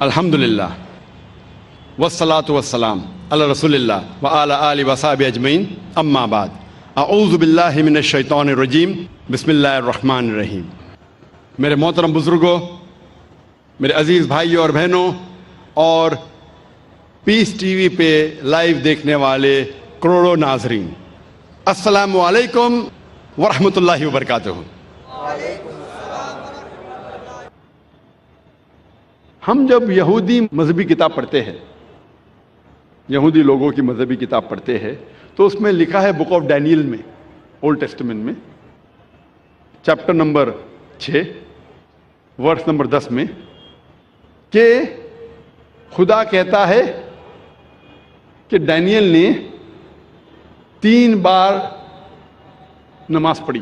الحمدللہ والصلاة والسلام علی رسول اللہ وعلی آلہ وصحبہ اجمعین، اما بعد، اعوذ باللہ من الشیطان الرجیم، بسم اللہ الرحمن الرحیم۔ میرے محترم بزرگوں، میرے عزیز بھائیوں اور بہنوں، اور پیس ٹی وی پہ لائیو دیکھنے والے کروڑوں ناظرین، السلام علیکم ورحمۃ اللہ وبرکاتہ۔ ہم جب یہودی مذہبی کتاب پڑھتے ہیں، یہودی لوگوں کی مذہبی کتاب پڑھتے ہیں، تو اس میں لکھا ہے بک آف ڈینیل میں، اولڈ ٹیسٹمنٹ میں، چیپٹر نمبر 6 ورس نمبر 10 میں، کہ خدا کہتا ہے کہ ڈینیل نے 3 بار نماز پڑھی۔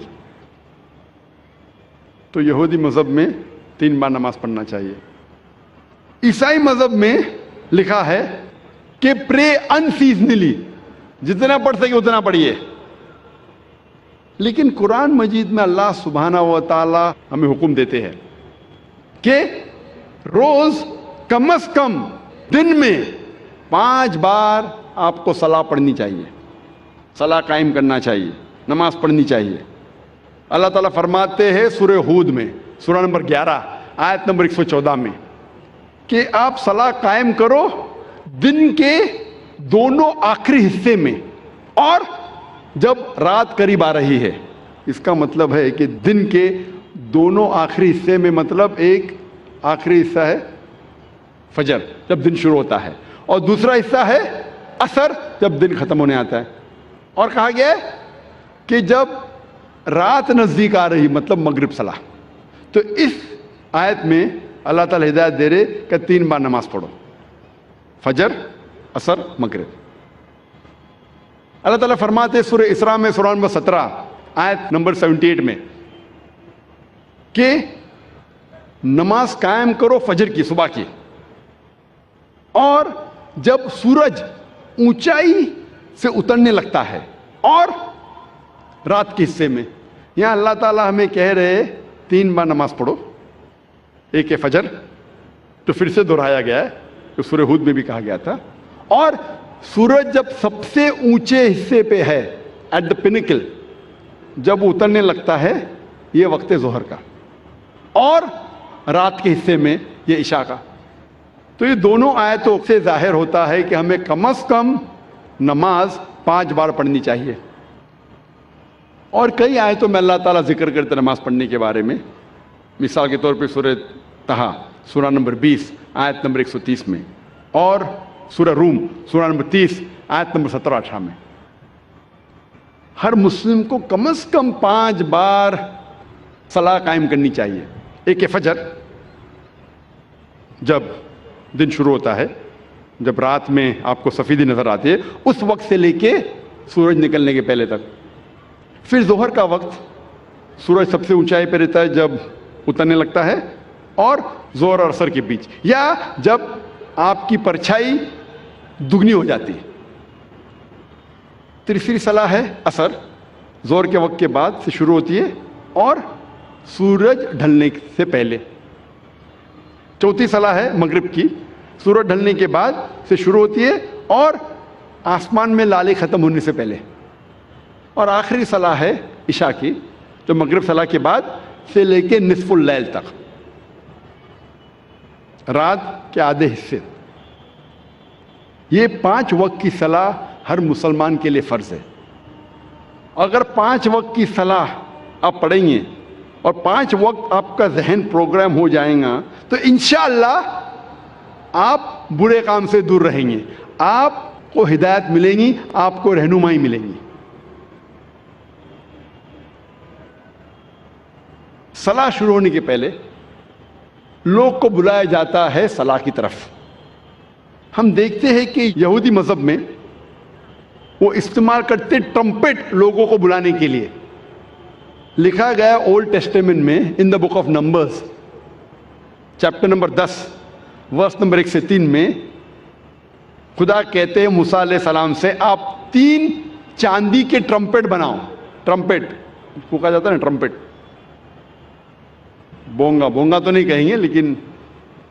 تو یہودی مذہب میں 3 بار نماز پڑھنا چاہیے۔ عیسائی مذہب میں لکھا ہے کہ پرے ان سیزنلی، جتنا پڑھ سکے اتنا پڑھیے۔ لیکن قرآن مجید میں اللہ سبحانہ و تعالی ہمیں حکم دیتے ہیں کہ روز کم از کم دن میں 5 بار آپ کو صلاح پڑھنی چاہیے، صلاح قائم کرنا چاہیے، نماز پڑھنی چاہیے۔ اللہ تعالیٰ فرماتے ہیں سورہ ہود میں، سورہ نمبر 11 آیت نمبر 114 میں، کہ آپ صلاح قائم کرو دن کے دونوں آخری حصے میں، اور جب رات قریب آ رہی ہے۔ اس کا مطلب ہے کہ دن کے دونوں آخری حصے میں، مطلب ایک آخری حصہ ہے فجر جب دن شروع ہوتا ہے، اور دوسرا حصہ ہے عصر جب دن ختم ہونے آتا ہے۔ اور کہا گیا ہے کہ جب رات نزدیک آ رہی، مطلب مغرب صلاح۔ تو اس آیت میں اللہ تعالیٰ ہدایت دے رہے کہ 3 بار نماز پڑھو، فجر، عصر، مغرب۔ اللہ تعالیٰ فرماتے سورہ اسراء میں، سورہ نمبر 17 آیت نمبر 78 میں، کہ نماز قائم کرو فجر کی، صبح کی، اور جب سورج اونچائی سے اترنے لگتا ہے، اور رات کے حصے میں۔ یہاں اللہ تعالیٰ ہمیں کہہ رہے 3 بار نماز پڑھو، ایک ہے فجر، تو پھر سے دہرایا گیا ہے کہ سورہ ہود میں بھی کہا گیا تھا، اور سورج جب سب سے اونچے حصے پہ ہے، ایٹ دا پینیکل، جب اترنے لگتا ہے، یہ وقت ظہر کا، اور رات کے حصے میں یہ عشاء کا۔ تو یہ دونوں آیتوں سے ظاہر ہوتا ہے کہ ہمیں کم از کم نماز 5 بار پڑھنی چاہیے۔ اور کئی آیتوں میں اللہ تعالیٰ ذکر کرتے نماز پڑھنے کے بارے میں، مثال کے طور پہ سورہ طہ، سورہ نمبر 20 آیت نمبر 130 میں، اور سورہ روم، سورہ نمبر 30 آیت نمبر 17-18 میں۔ ہر مسلم کو کم از کم 5 بار صلاح قائم کرنی چاہیے۔ ایک ہے فجر، جب دن شروع ہوتا ہے، جب رات میں آپ کو سفیدی نظر آتی ہے، اس وقت سے لے کے سورج نکلنے کے پہلے تک۔ پھر ظہر کا وقت، سورج سب سے اونچائی پہ رہتا ہے جب اترنے لگتا ہے، اور ظہر اور عصر کے بیچ، یا جب آپ کی پرچھائی دگنی ہو جاتی ہے۔ تیسری صلاح ہے عصر، ظہر کے وقت کے بعد سے شروع ہوتی ہے اور سورج ڈھلنے سے پہلے۔ چوتھی صلاح ہے مغرب کی، سورج ڈھلنے کے بعد سے شروع ہوتی ہے اور آسمان میں لالے ختم ہونے سے پہلے۔ اور آخری صلاح ہے عشاء کی، جو مغرب صلاح کے بعد سے لے کے نصف اللیل تک، رات کے آدھے حصے۔ یہ 5 وقت کی صلاح ہر مسلمان کے لیے فرض ہے۔ اگر 5 وقت کی صلاح آپ پڑھیں گے اور 5 وقت آپ کا ذہن پروگرام ہو جائے گا، تو انشاءاللہ آپ برے کام سے دور رہیں گے، آپ کو ہدایت ملے گی، آپ کو رہنمائی ملے گی۔ صلاح شروع ہونے کے پہلے لوگ کو بلایا جاتا ہے صلاح کی طرف۔ ہم دیکھتے ہیں کہ یہودی مذہب میں وہ استعمال کرتے ٹرمپٹ لوگوں کو بلانے کے لیے۔ لکھا گیا اولڈ ٹیسٹمنٹ میں، in the book of numbers chapter number 10 verse number 1 سے 3 میں، خدا کہتے ہیں موسیٰ علیہ السلام سے، آپ 3 چاندی کے ٹرمپٹ بناؤ۔ ٹرمپٹ کو کہا جاتا ہے نا، ٹرمپٹ، بونگا تو نہیں کہیں گے، لیکن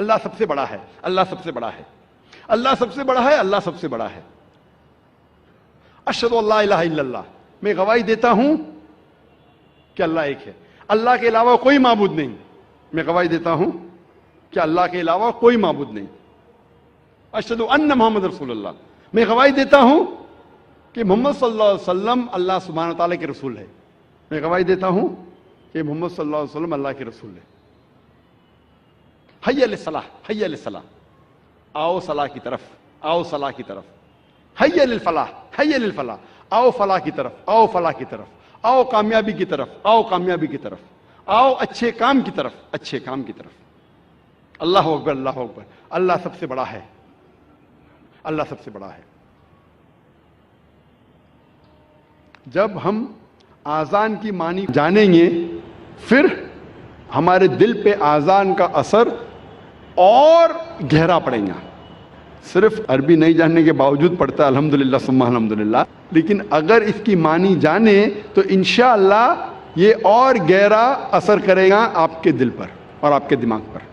اللہ سب سے بڑا ہے، اللہ سب سے بڑا ہے، اللہ سب سے بڑا ہے، اللہ سب سے بڑا ہے۔ اشہد ان لا الہ الا اللہ، میں گواہی دیتا ہوں کہ اللہ ایک ہے، اللہ کے علاوہ کوئی معبود نہیں۔ میں گواہی دیتا ہوں کہ اللہ کے علاوہ کوئی معبود نہیں۔ اشہد ان محمد رسول اللہ، میں گواہی دیتا ہوں کہ محمد صلی اللہ علیہ وسلم اللہ سبحانہ تعالیٰ کے رسول ہے۔ میں گواہی دیتا ہوں کہ محمد صلی اللہ علیہ وسلم اللہ کے رسول ہے۔ حی علی الصلاح، حی علی الصلاح، آؤ صلاح کی طرف، آؤ صلاح کی طرف۔ حی علی الفلاح، حی علی الفلاح، آؤ فلاح کی طرف، آؤ فلاح کی طرف، آؤ کامیابی کی طرف، آؤ کامیابی کی طرف، آؤ اچھے کام کی طرف، اچھے کام کی طرف۔ اللہ اکبر، اللہ اکبر، اللہ سب سے بڑا ہے، اللہ سب سے بڑا ہے۔ جب ہم آذان کی معنی جانیں گے پھر ہمارے دل پہ آذان کا اثر اور گہرا پڑے گا۔ صرف عربی نہیں جاننے کے باوجود پڑھتا ہے الحمدللہ ثم الحمدللہ، لیکن اگر اس کی معنی جانے تو انشاءاللہ یہ اور گہرا اثر کرے گا آپ کے دل پر اور آپ کے دماغ پر۔